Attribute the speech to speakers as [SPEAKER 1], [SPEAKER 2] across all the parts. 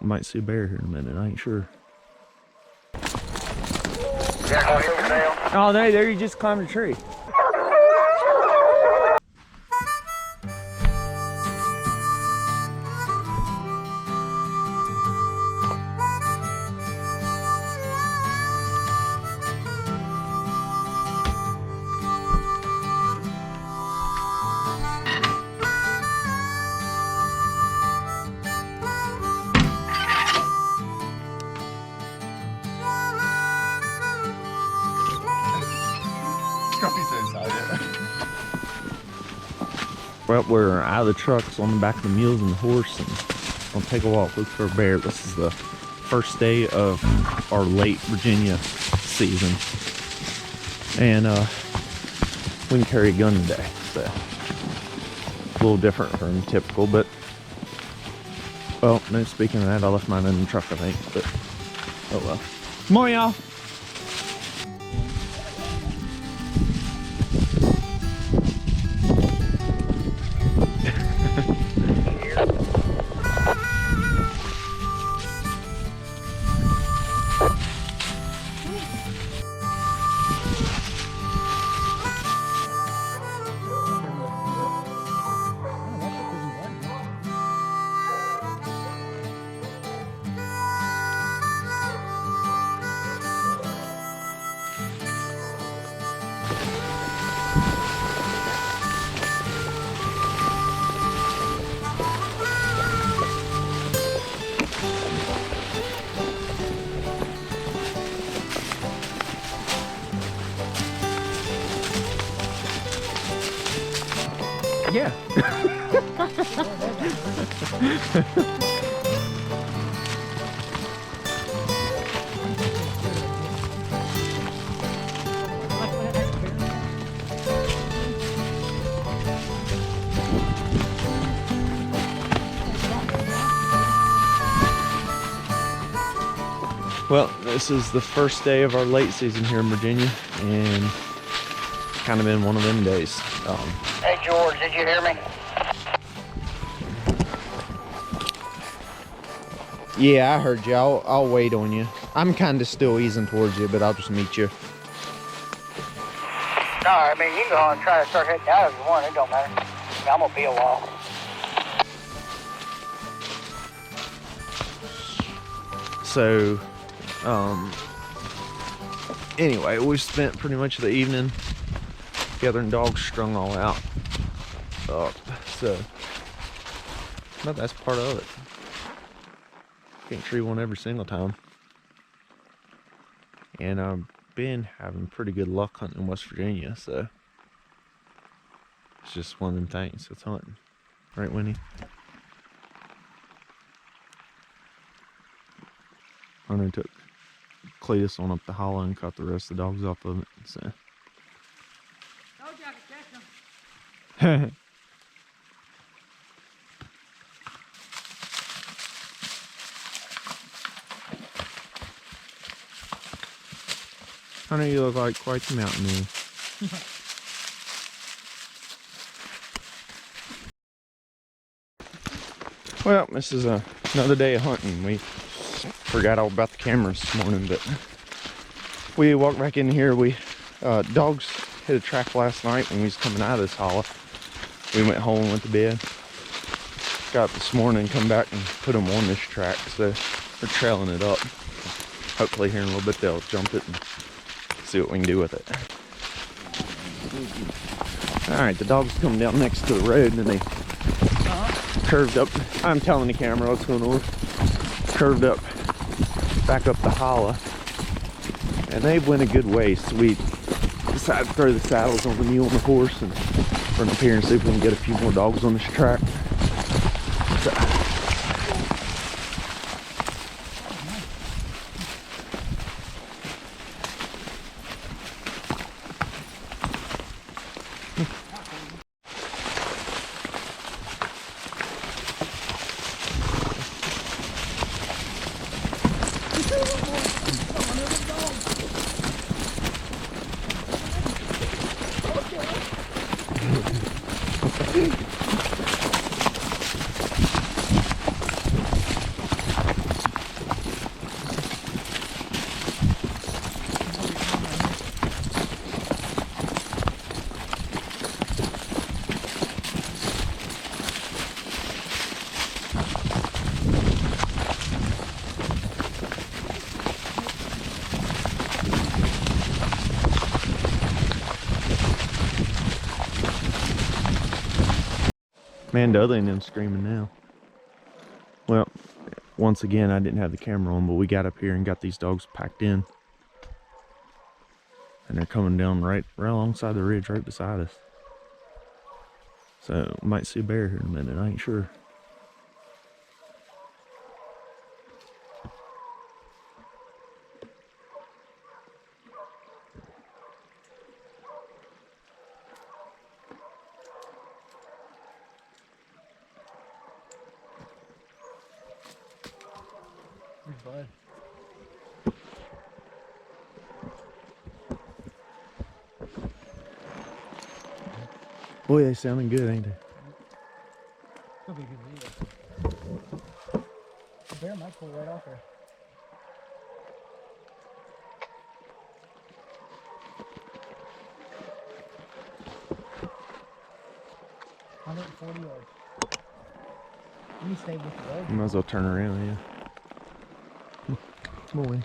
[SPEAKER 1] might see a bear here in a minute. I ain't sure. Oh, there you just climbed a tree. Well, we're out of the trucks on the back of the mules and the horse, and we'll take a walk, look for a bear. This is the first day of our late Virginia season, and we can carry a gun today, so a little different from typical. But well, no, speaking of that, I left mine in the truck, I think. But oh well. Come on, y'all. Yeah. Well, this is the first day of our late season here in Virginia, and kind of been one of them days.
[SPEAKER 2] Hey George, did you hear me?
[SPEAKER 1] Yeah, I heard you. I'll wait on you. I'm kind of still easing towards you, but I'll just meet you.
[SPEAKER 2] No, I mean, you can go on and try to start heading out if you want. It don't matter. I mean, I'm going to be a while.
[SPEAKER 1] So, anyway, we spent pretty much the evening gathering dogs strung all out. So, but that's part of it. Can't tree one every single time. And I've been having pretty good luck hunting in West Virginia, so it's just one of them things. It's hunting. Right, Winnie? Hunter took Cletus on up the hollow and caught the rest of the dogs off of it, so.
[SPEAKER 2] Told you I could catch them.
[SPEAKER 1] Hunter, you look like quite the mountaineer. Well, this is another day of hunting. We forgot all about the cameras this morning, but we walked back in here. We dogs hit a track last night when we was coming out of this hollow. We went home and went to bed. Got up this morning and come back and put them on this track, so we're trailing it up. Hopefully here in a little bit they'll jump it and see what we can do with it. Alright, the dogs come down next to the road and then they curved up. I'm telling the camera what's going on. Curved up, back up the hollow. And they went a good ways. So we decided to throw the saddles on the mule and the horse and run up here and see if we can get a few more dogs on this track. So, Man, Dudley and them screaming now. Well, once again, I didn't have the camera on, but we got up here and got these dogs packed in. And they're coming down right alongside the ridge, right beside us. So, we might see a bear here in a minute, I ain't sure.
[SPEAKER 3] Bud.
[SPEAKER 1] Boy, they sounding good, ain't they?
[SPEAKER 3] Could be a good lead. The bear might pull right off there. $140 yards. Let me stay with the road.
[SPEAKER 1] You might as well turn around, yeah. Come on, Winnie.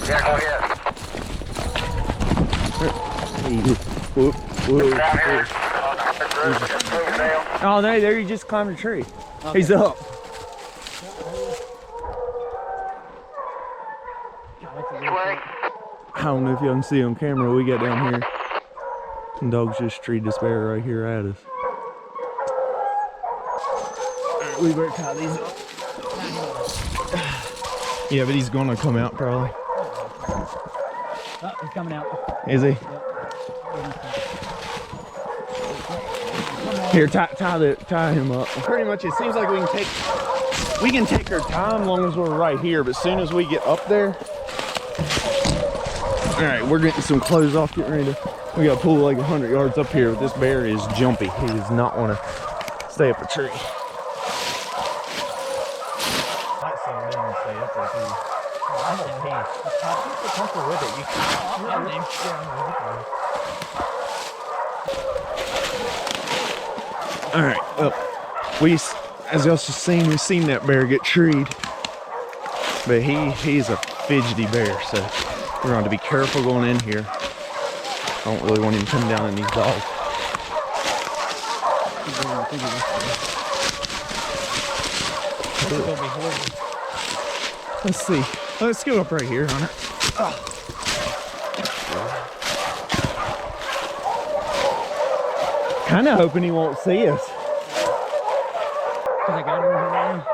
[SPEAKER 2] Yeah, go ahead.
[SPEAKER 1] Whoop, whoop.
[SPEAKER 2] Down here.
[SPEAKER 1] Oh, no, there he just climbed a tree. Okay. He's up. I don't know if y'all can see on camera, we got down here. Some dogs just treed this bear right here at us. Alright, we better tie these up. Yeah, but he's gonna come out probably.
[SPEAKER 3] Oh, he's coming out.
[SPEAKER 1] Is he?
[SPEAKER 3] Yep.
[SPEAKER 1] Here, tie him up. Pretty much, it seems like we can take our time as long as we're right here, but as soon as we get up there. All right, we're getting some clothes off, getting ready to. We got to pull like 100 yards up here, but this bear is jumpy. He does not want to stay up a tree. Might settle down and stay up there too. I'm okay. If you're comfortable with it, you can. All right, well, as y'all seen, we've seen that bear get treed, but he's a fidgety bear, so we're going to be careful going in here. I don't really want him to come down in these dogs. Let's see. Let's go up right here, Hunter. Oh. Kind of hoping he won't see us.
[SPEAKER 3] Cause I got him over here now.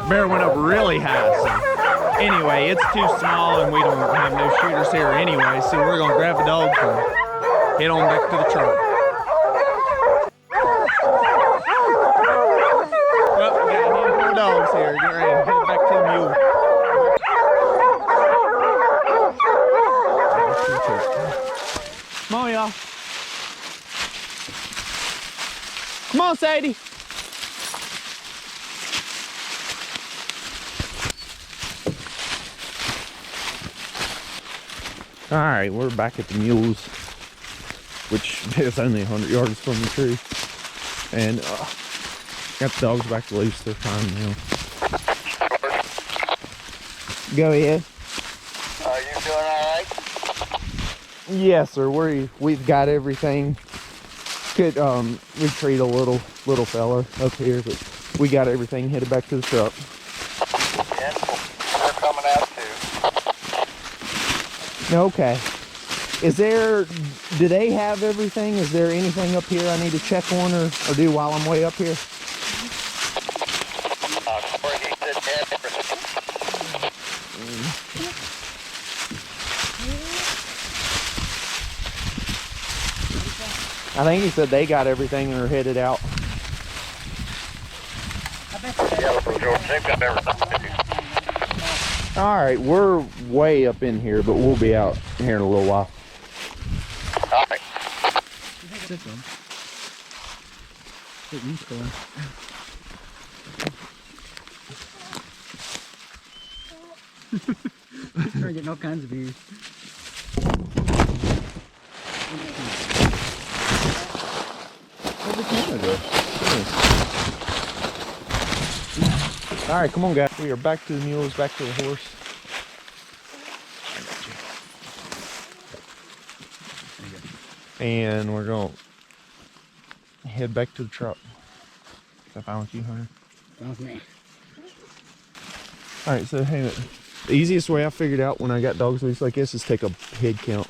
[SPEAKER 1] Bear went up really high. So anyway, it's too small and we don't have no shooters here anyway. So we're gonna grab the dogs and head on back to the truck. Well, we got a handful of dogs here. Get ready to head back to the mule. Come on, y'all. Come on, Sadie. All right, we're back at the Mules, which is only 100 yards from the tree. And got the dogs back loose. They're fine now. Go ahead.
[SPEAKER 2] Are you doing all right?
[SPEAKER 1] Yes, sir. We've got everything. Could retreat a little fella up here, but we got everything headed back to the truck.
[SPEAKER 2] Yeah, we're coming out too.
[SPEAKER 1] Okay. Do they have everything? Is there anything up here I need to check on or do while I'm way up here?
[SPEAKER 2] Corey, he said they had everything.
[SPEAKER 1] I think he said they got everything and are headed out.
[SPEAKER 2] Yeah, George, they've got everything.
[SPEAKER 1] All right, we're way up in here, but we'll be out here in a little while.
[SPEAKER 2] All right.
[SPEAKER 3] We're getting all kinds of views.
[SPEAKER 1] All right, come on, guys. We are back to the mules, back to the horse. And we're going to head back to the truck. Is that fine with you, Hunter?
[SPEAKER 3] Fine with me.
[SPEAKER 1] All right, so hey, the easiest way I figured out when I got dogs loose like this is take a head count.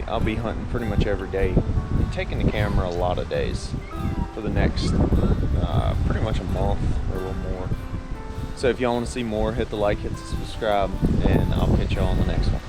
[SPEAKER 1] I'll be hunting pretty much every day. I'm taking the camera a lot of days for the next pretty much a month or a little more.
[SPEAKER 4] So if y'all want to see more, hit the like, hit the subscribe, and I'll catch y'all on the next one.